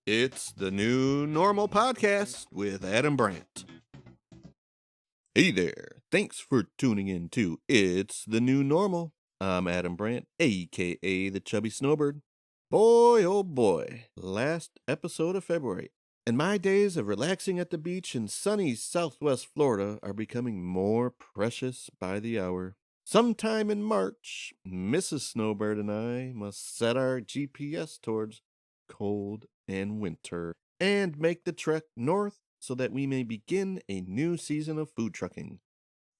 It's the New Normal Podcast with Adam Brandt. Hey there. Thanks for tuning in to It's the New Normal. I'm Adam Brandt, aka the Chubby Snowbird. Boy, oh boy, last episode of February. And my days of relaxing at the beach in sunny southwest Florida are becoming more precious by the hour. Sometime in March, Mrs. Snowbird and I must set our GPS towards cold and winter and make the trek north so that we may begin a new season of food trucking.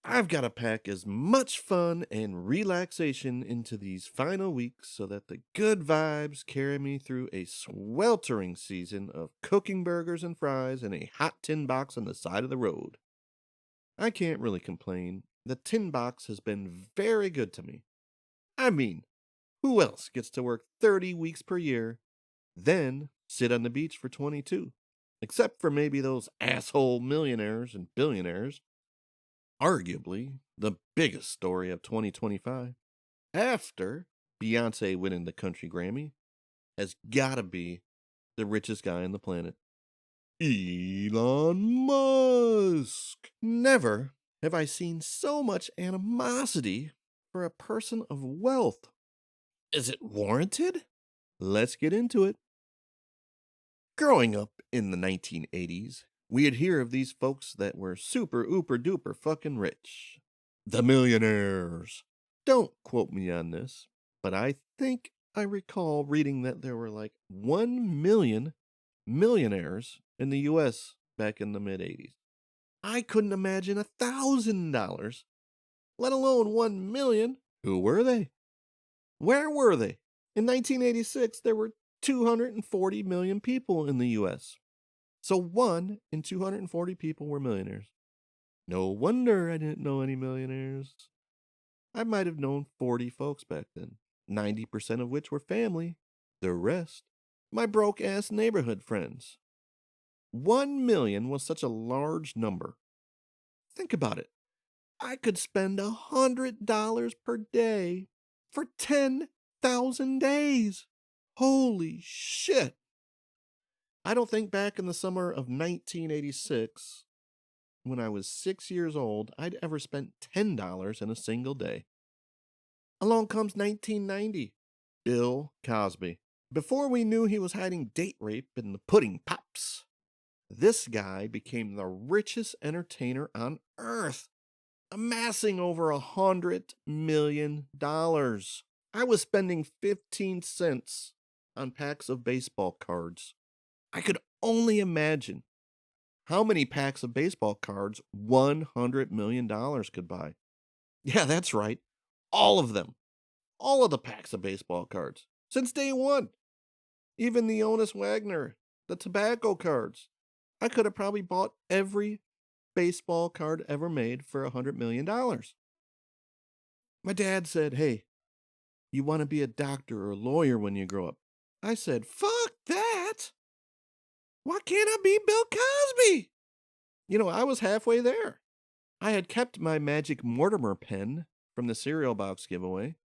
I've got to pack as much fun and relaxation into these final weeks so that the good vibes carry me through a sweltering season of cooking burgers and fries in a hot tin box on the side of the road. I can't really complain. The tin box has been very good to me. I mean, who else gets to work 30 weeks per year, then sit on the beach for 22? Except for maybe those asshole millionaires and billionaires. Arguably the biggest story of 2025, after Beyonce winning the country Grammy, has gotta be the richest guy on the planet, Elon Musk. Never have I seen so much animosity for a person of wealth. Is it warranted? Let's get into it. Growing up in the 1980s, we'd hear of these folks that were super ooper duper fucking rich. The millionaires. Don't quote me on this, but I think I recall reading that there were like 1 million millionaires in the US back in the mid 80s. I couldn't imagine $1,000, let alone 1 million. Who were they? Where were they? In 1986, there were 240 million people in the US. So 1 in 240 people were millionaires. No wonder I didn't know any millionaires. I might have known 40 folks back then, 90% of which were family, the rest, my broke ass neighborhood friends. 1 million was such a large number. Think about it. I could spend $100 per day for 10,000 days. Holy shit. I don't think back in the summer of 1986, when I was 6 years old, I'd ever spent $10 in a single day. Along comes 1990. Bill Cosby. Before we knew he was hiding date rape in the pudding pops, this guy became the richest entertainer on earth, amassing over $100 million. I was spending 15 cents on packs of baseball cards. I could only imagine how many packs of baseball cards $100 million could buy. Yeah, that's right. All of them. All of the packs of baseball cards. Since day one. Even the Honus Wagner, the tobacco cards. I could have probably bought every baseball card ever made for $100 million. My dad said, "Hey, you want to be a doctor or a lawyer when you grow up?" I said, "Fuck that. Why can't I be Bill Cosby?" I was halfway there. I had kept my magic Mortimer pen from the cereal box giveaway.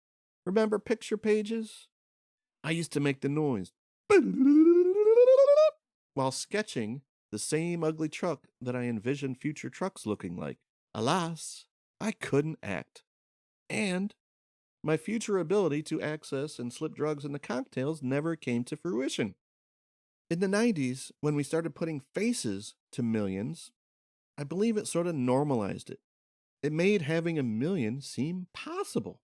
Remember picture pages? I used to make the noise while sketching the same ugly truck that I envisioned future trucks looking like. Alas, I couldn't act. And my future ability to access and slip drugs into cocktails never came to fruition. In the 90s, when we started putting faces to millions, I believe it sort of normalized it. It made having a million seem possible.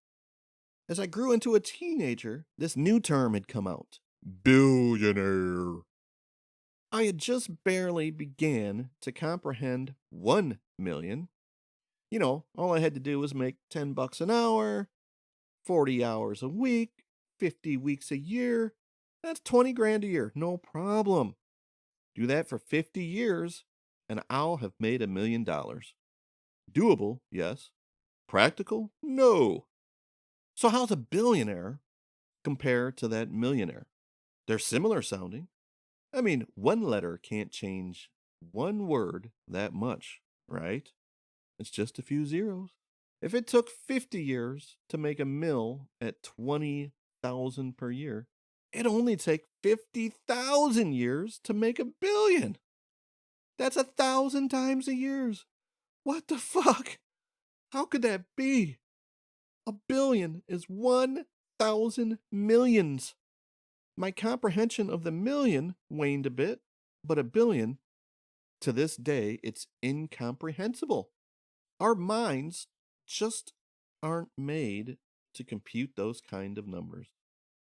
As I grew into a teenager, this new term had come out. Billionaire. I had just barely began to comprehend 1 million. All I had to do was make $10 an hour, 40 hours a week, 50 weeks a year. That's 20 grand a year, no problem. Do that for 50 years, and I'll have made $1 million. Doable, yes. Practical? No. So how's a billionaire compare to that millionaire? They're similar sounding. I mean, one letter can't change one word that much, right? It's just a few zeros. If it took 50 years to make a mill at 20,000 per year, It'd only take 50,000 years to make a billion. That's 1,000 times a years. What the fuck? How could that be? A billion is 1,000 millions. My comprehension of the million waned a bit, but a billion, to this day, it's incomprehensible. Our minds just aren't made to compute those kind of numbers.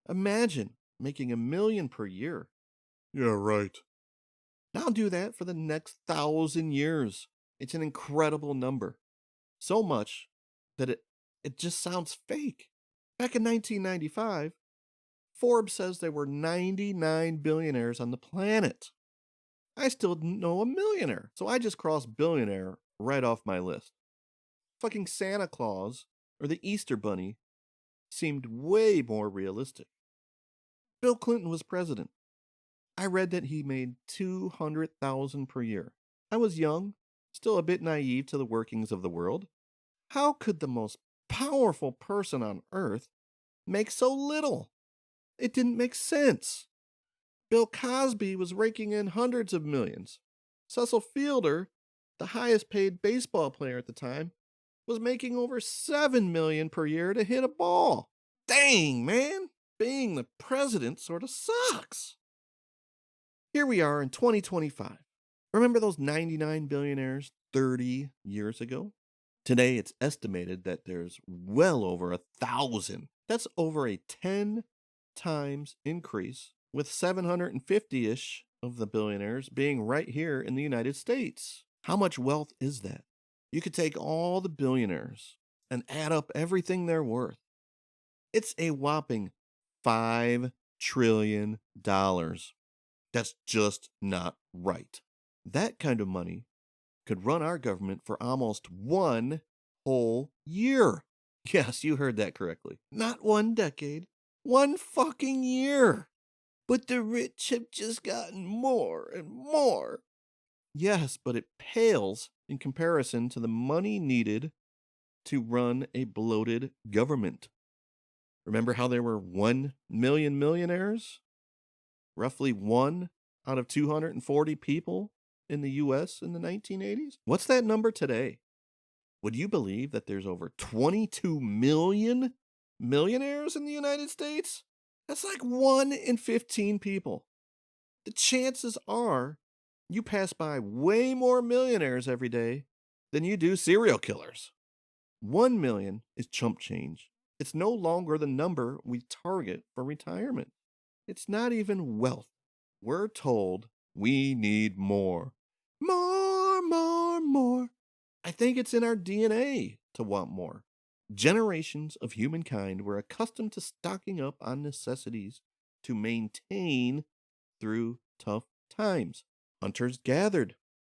Imagine making 1,000,000 per year. Yeah, right. Now do that for the next 1,000 years. It's an incredible number. So much that it just sounds fake. Back in 1995, Forbes says there were 99 billionaires on the planet. I still didn't know a millionaire, so I just crossed billionaire right off my list. Fucking Santa Claus or the Easter Bunny seemed way more realistic. Bill Clinton was president. I read that he made $200,000 per year. I was young, still a bit naive to the workings of the world. How could the most powerful person on earth make so little? It didn't make sense. Bill Cosby was raking in hundreds of millions. Cecil Fielder, the highest paid baseball player at the time, was making over $7 million per year to hit a ball. Dang, man, being the president sort of sucks. Here we are in 2025. Remember those 99 billionaires 30 years ago? Today, it's estimated that there's well over 1,000. That's over a 10 times increase, with 750-ish of the billionaires being right here in the United States. How much wealth is that? You could take all the billionaires and add up everything they're worth. It's a whopping $5 trillion. That's just not right. That kind of money could run our government for almost one whole year. Yes, you heard that correctly. Not one decade, one fucking year. But the rich have just gotten more and more. Yes, but it pales in comparison to the money needed to run a bloated government. Remember how there were 1 million millionaires? Roughly 1 out of 240 people in the US in the 1980s? What's that number today? Would you believe that there's over 22 million millionaires in the United States? That's like 1 in 15 people. The chances are you pass by way more millionaires every day than you do serial killers. 1 million is chump change. It's no longer the number we target for retirement. It's not even wealth. We're told we need more. More, more, more. I think it's in our DNA to want more. Generations of humankind were accustomed to stocking up on necessities to maintain through tough times. Hunters gathered.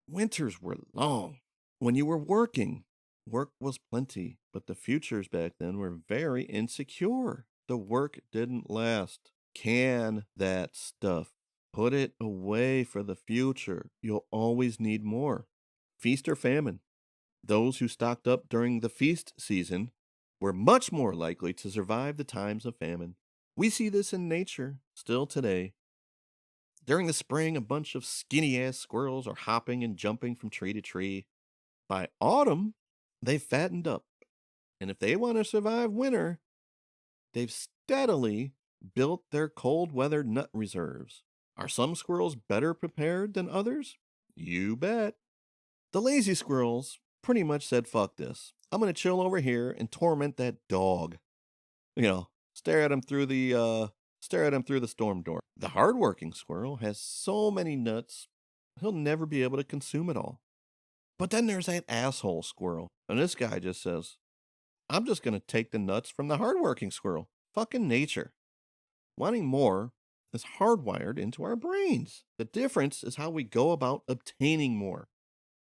Winters were long. When you were working, work was plenty, but the futures back then were very insecure. The work didn't last. Can that stuff. Put it away for the future. You'll always need more. Feast or famine. Those who stocked up during the feast season were much more likely to survive the times of famine. We see this in nature still today. During the spring, a bunch of skinny-ass squirrels are hopping and jumping from tree to tree. By autumn, they've fattened up. And if they want to survive winter, they've steadily built their cold-weather nut reserves. Are some squirrels better prepared than others? You bet. The lazy squirrels pretty much said, fuck this. I'm going to chill over here and torment that dog. Stare at him through the storm door. The hardworking squirrel has so many nuts, he'll never be able to consume it all. But then there's that asshole squirrel. And this guy just says, I'm just going to take the nuts from the hardworking squirrel. Fucking nature. Wanting more is hardwired into our brains. The difference is how we go about obtaining more.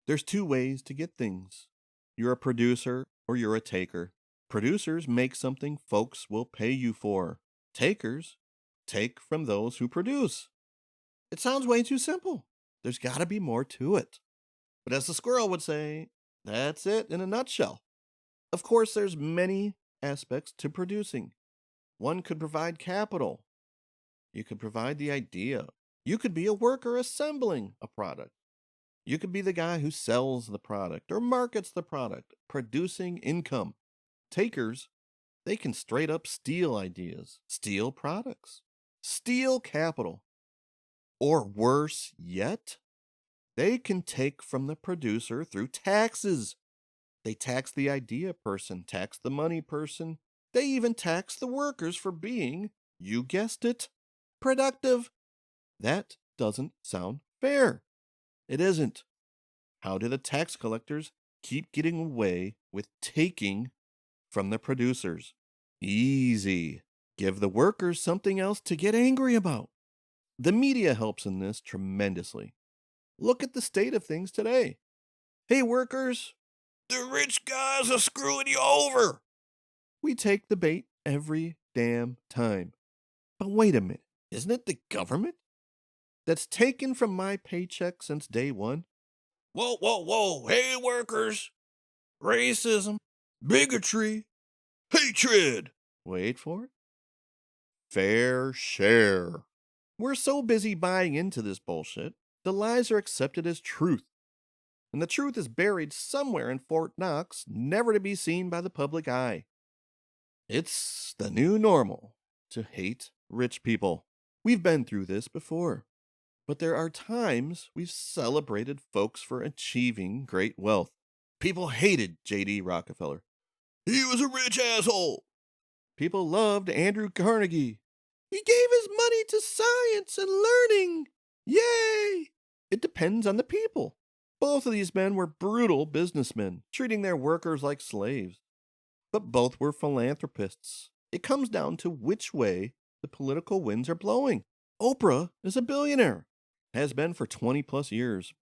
There's 2 ways to get things. You're a producer or you're a taker. Producers make something folks will pay you for. Takers take from those who produce. It sounds way too simple. There's got to be more to it. But as the squirrel would say, that's it in a nutshell. Of course, there's many aspects to producing. One could provide capital. You could provide the idea. You could be a worker assembling a product. You could be the guy who sells the product or markets the product, producing income. Takers, they can straight up steal ideas, steal products, steal capital. Or worse yet, they can take from the producer through taxes. They tax the idea person, tax the money person. They even tax the workers for being, you guessed it, productive. That doesn't sound fair. It isn't. How do the tax collectors keep getting away with taking from the producers? Easy. Give the workers something else to get angry about. The media helps in this tremendously. Look at the state of things today. Hey, workers, the rich guys are screwing you over. We take the bait every damn time. But wait a minute, isn't it the government that's taken from my paycheck since day one? Whoa, whoa, whoa, hey, workers, racism, bigotry, hatred. Wait for it. Fair share. We're so busy buying into this bullshit, the lies are accepted as truth. And the truth is buried somewhere in Fort Knox, never to be seen by the public eye. It's the new normal to hate rich people. We've been through this before. But there are times we've celebrated folks for achieving great wealth. People hated J.D. Rockefeller. He was a rich asshole. People loved Andrew Carnegie. He gave his money to science and learning. Yay! It depends on the people. Both of these men were brutal businessmen, treating their workers like slaves. But both were philanthropists. It comes down to which way the political winds are blowing. Oprah is a billionaire. Has been for 20 plus years.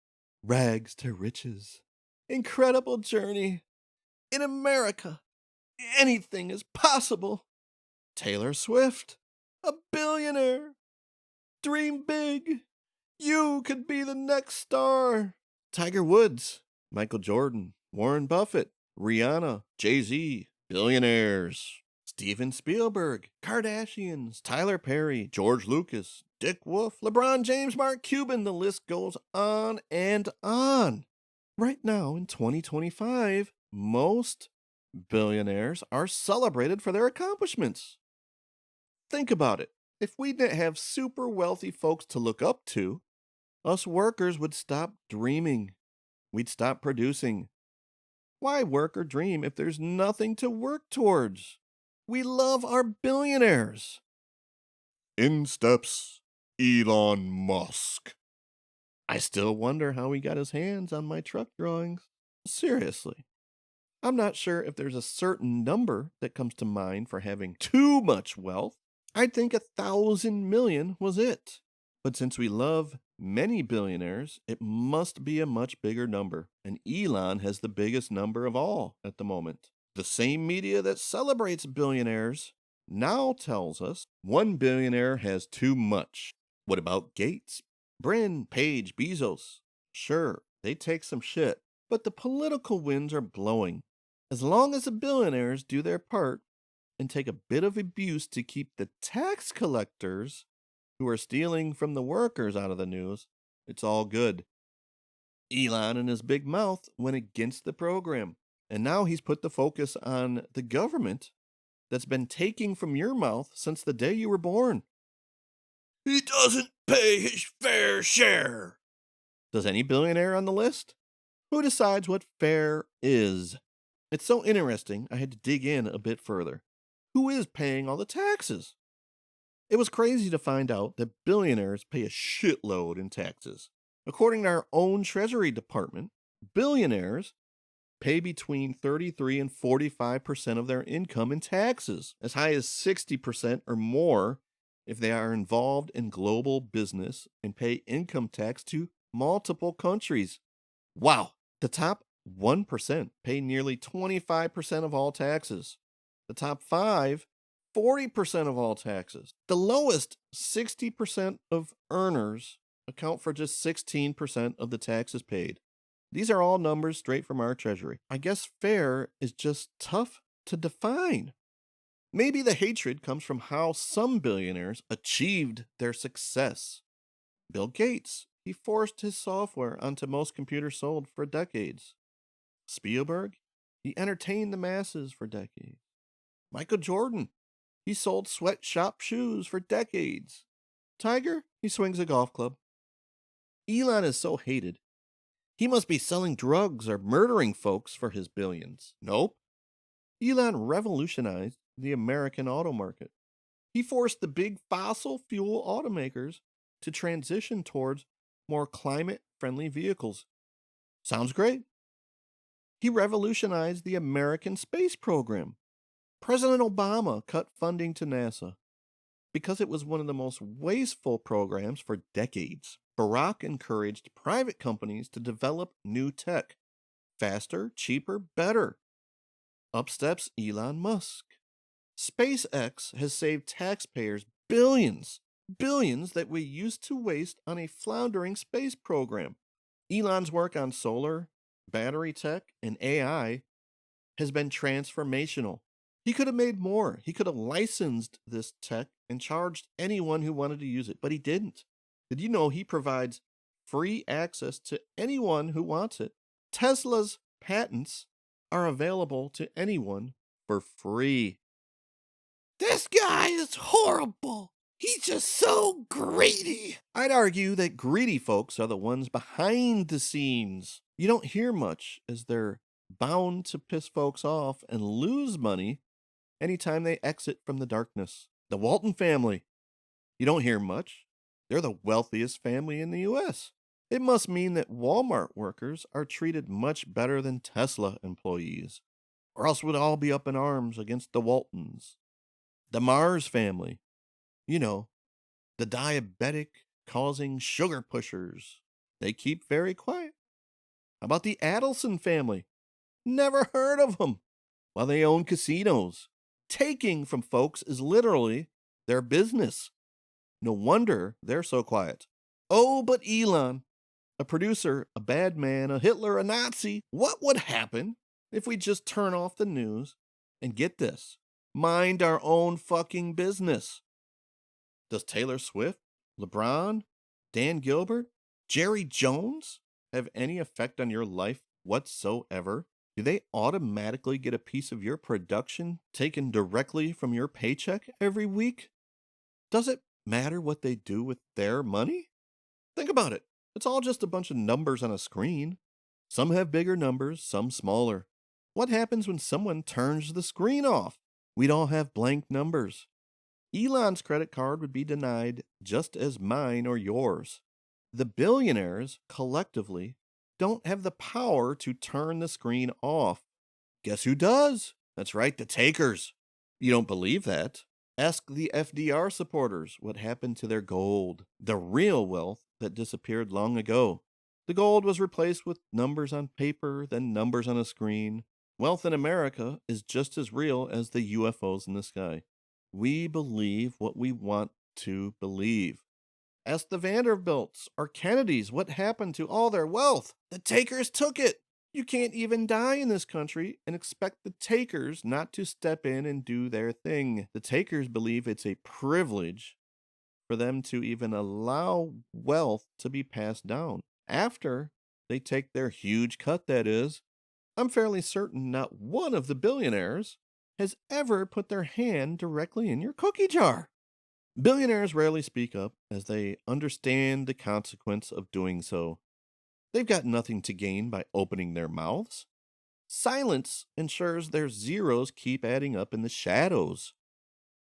Rags to riches. Incredible journey. In America, anything is possible. Taylor Swift, a billionaire. Dream big. You could be the next star. Tiger Woods, Michael Jordan, Warren Buffett, Rihanna, Jay-Z, billionaires. Steven Spielberg, Kardashians, Tyler Perry, George Lucas, Dick Wolf, LeBron James, Mark Cuban, the list goes on and on. Right now in 2025, most billionaires are celebrated for their accomplishments. Think about it. If we didn't have super wealthy folks to look up to, us workers would stop dreaming. We'd stop producing. Why work or dream if there's nothing to work towards? We love our billionaires. In steps Elon Musk. I still wonder how he got his hands on my truck drawings. Seriously. I'm not sure if there's a certain number that comes to mind for having too much wealth. I'd think 1,000 million was it. But since we love many billionaires, it must be a much bigger number. And Elon has the biggest number of all at the moment. The same media that celebrates billionaires now tells us one billionaire has too much. What about Gates, Brin, Page, Bezos? Sure, they take some shit, but the political winds are blowing. As long as the billionaires do their part and take a bit of abuse to keep the tax collectors who are stealing from the workers out of the news, it's all good. Elon and his big mouth went against the program. And now he's put the focus on the government that's been taking from your mouth since the day you were born. He doesn't pay his fair share. Does any billionaire on the list? Who decides what fair is? It's so interesting, I had to dig in a bit further. Who is paying all the taxes? It was crazy to find out that billionaires pay a shitload in taxes. According to our own Treasury Department, billionaires pay between 33 and 45% of their income in taxes, as high as 60% or more if they are involved in global business and pay income tax to multiple countries. Wow! The top 1% pay nearly 25% of all taxes. The top 5, 40% of all taxes. The lowest, 60% of earners account for just 16% of the taxes paid. These are all numbers straight from our treasury. I guess fair is just tough to define. Maybe the hatred comes from how some billionaires achieved their success. Bill Gates, he forced his software onto most computers sold for decades. Spielberg, he entertained the masses for decades. Michael Jordan, he sold sweatshop shoes for decades. Tiger, he swings a golf club. Elon is so hated. He must be selling drugs or murdering folks for his billions. Nope. Elon revolutionized the American auto market. He forced the big fossil fuel automakers to transition towards more climate friendly vehicles. Sounds great. He revolutionized the American space program. President Obama cut funding to NASA because it was one of the most wasteful programs for decades. Barack encouraged private companies to develop new tech. Faster, cheaper, better. Up steps Elon Musk. SpaceX has saved taxpayers billions that we used to waste on a floundering space program. Elon's work on solar, battery tech, and AI has been transformational. He could have made more. He could have licensed this tech and charged anyone who wanted to use it, but he didn't. Did you know he provides free access to anyone who wants it? Tesla's patents are available to anyone for free. This guy is horrible. He's just so greedy. I'd argue that greedy folks are the ones behind the scenes. You don't hear much as they're bound to piss folks off and lose money anytime they exit from the darkness. The Walton family. You don't hear much. They're the wealthiest family in the US. It must mean that Walmart workers are treated much better than Tesla employees, or else we'd all be up in arms against the Waltons. The Mars family. You know, the diabetic causing sugar pushers. They keep very quiet. How about the Adelson family? Never heard of them. While they own casinos. Taking from folks is literally their business. No wonder they're so quiet. Oh, but Elon, a producer, a bad man, a Hitler, a Nazi. What would happen if we just turn off the news and get this? Mind our own fucking business. Does Taylor Swift, LeBron, Dan Gilbert, Jerry Jones have any effect on your life whatsoever? Do they automatically get a piece of your production taken directly from your paycheck every week? Does it matter what they do with their money? Think about it. It's all just a bunch of numbers on a screen. Some have bigger numbers, some smaller. What happens when someone turns the screen off? We'd all have blank numbers. Elon's credit card would be denied just as mine or yours. The billionaires, collectively, don't have the power to turn the screen off. Guess who does? That's right, the takers. You don't believe that? Ask the FDR supporters what happened to their gold, the real wealth that disappeared long ago. The gold was replaced with numbers on paper, then numbers on a screen. Wealth in America is just as real as the UFOs in the sky. We believe what we want to believe. Ask the Vanderbilts or Kennedys what happened to all their wealth. The takers took it. You can't even die in this country and expect the takers not to step in and do their thing. The takers believe it's a privilege for them to even allow wealth to be passed down. After they take their huge cut, that is. I'm fairly certain not one of the billionaires has ever put their hand directly in your cookie jar. Billionaires rarely speak up as they understand the consequence of doing so. They've got nothing to gain by opening their mouths. Silence ensures their zeros keep adding up in the shadows.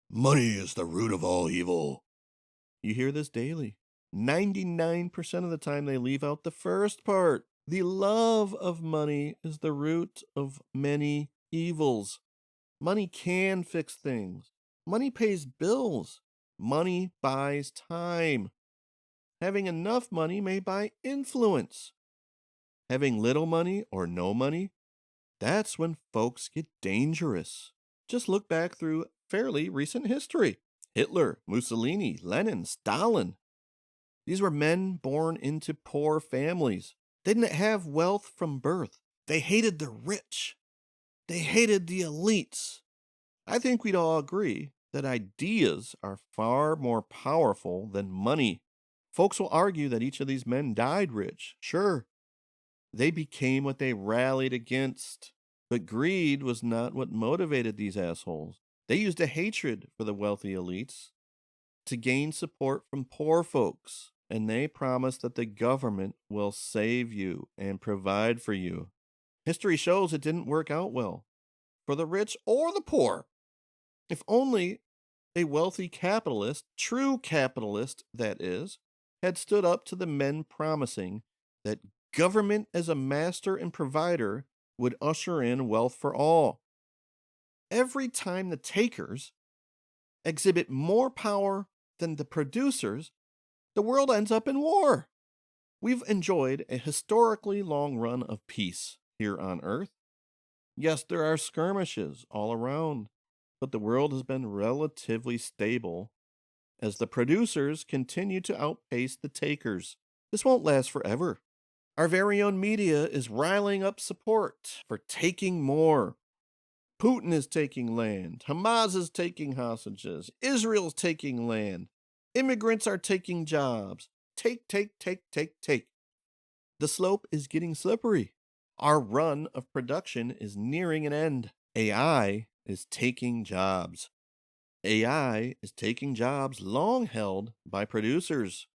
Money is the root of all evil. You hear this daily. 99% of the time they leave out the first part. The love of money is the root of many evils. Money can fix things. Money pays bills. Money buys time. Having enough money may buy influence. Having little money or no money, that's when folks get dangerous. Just look back through fairly recent history. Hitler, Mussolini, Lenin, Stalin. These were men born into poor families. They didn't have wealth from birth. They hated the rich. They hated the elites. I think we'd all agree that ideas are far more powerful than money. Folks will argue that each of these men died rich. Sure, they became what they rallied against. But greed was not what motivated these assholes. They used a hatred for the wealthy elites to gain support from poor folks. And they promised that the government will save you and provide for you. History shows it didn't work out well for the rich or the poor. If only a wealthy capitalist, true capitalist that is, had stood up to the men promising that government as a master and provider would usher in wealth for all. Every time the takers exhibit more power than the producers, the world ends up in war. We've enjoyed a historically long run of peace here on Earth. Yes, there are skirmishes all around, but the world has been relatively stable as the producers continue to outpace the takers. This won't last forever. Our very own media is riling up support for taking more. Putin is taking land. Hamas is taking hostages. Israel's taking land. Immigrants are taking jobs. Take, take, take, take, take. The slope is getting slippery. Our run of production is nearing an end. AI is taking jobs. AI is taking jobs long held by producers.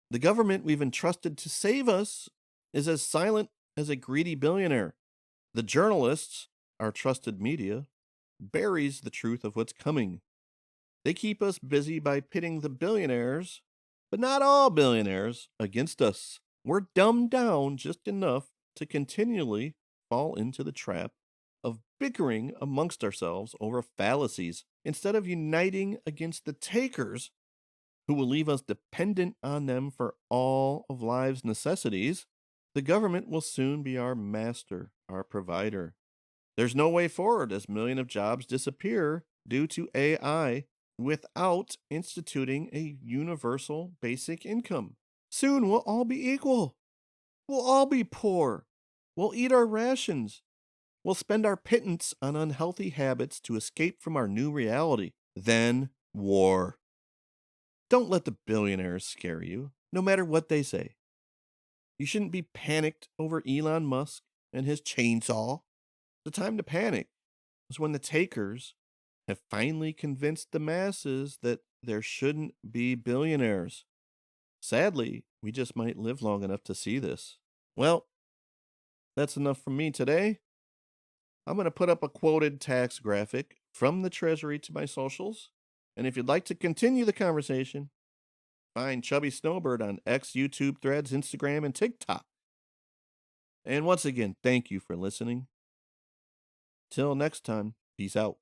The government we've entrusted to save us is as silent as a greedy billionaire. The journalists, our trusted media, buries the truth of what's coming. They keep us busy by pitting the billionaires, but not all billionaires, against us. We're dumbed down just enough to continually fall into the trap of bickering amongst ourselves over fallacies instead of uniting against the takers who will leave us dependent on them for all of life's necessities. The government will soon be our master, our provider. There's no way forward as millions of jobs disappear due to AI without instituting a universal basic income. Soon we'll all be equal. We'll all be poor. We'll eat our rations. We'll spend our pittance on unhealthy habits to escape from our new reality. Then war. Don't let the billionaires scare you, no matter what they say. You shouldn't be panicked over Elon Musk and his chainsaw. The time to panic is when the takers have finally convinced the masses that there shouldn't be billionaires. Sadly, we just might live long enough to see this. Well, that's enough from me today. I'm going to put up a quoted tax graphic from the Treasury to my socials. And if you'd like to continue the conversation, find Chubby Snowbird on X, YouTube, Threads, Instagram, and TikTok. And once again, thank you for listening. Till next time, peace out.